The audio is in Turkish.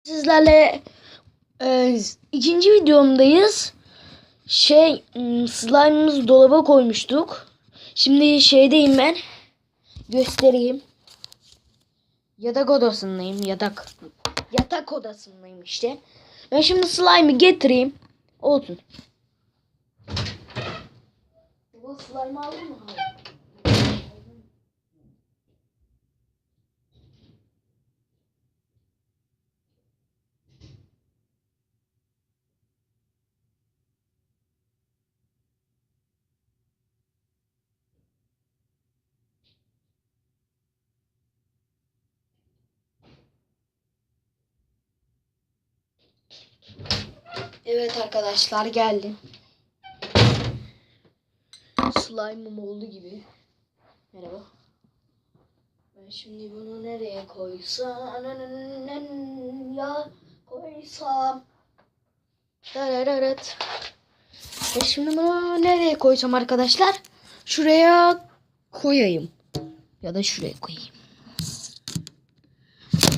Sizlerle ikinci videomdayız. Slime'ımızı dolaba koymuştuk. Şimdi şeydeyim ben. Göstereyim. Yatak odasındayım. Yatak odasındayım işte. Ben şimdi slime'ı getireyim. Olsun. Bu slime'ı aldın mı? Evet arkadaşlar, geldim. Slime'ım oldu gibi. Merhaba. Ben şimdi bunu nereye koysam evet. Şimdi bunu nereye koysam arkadaşlar? Şuraya koyayım. Ya da şuraya koyayım.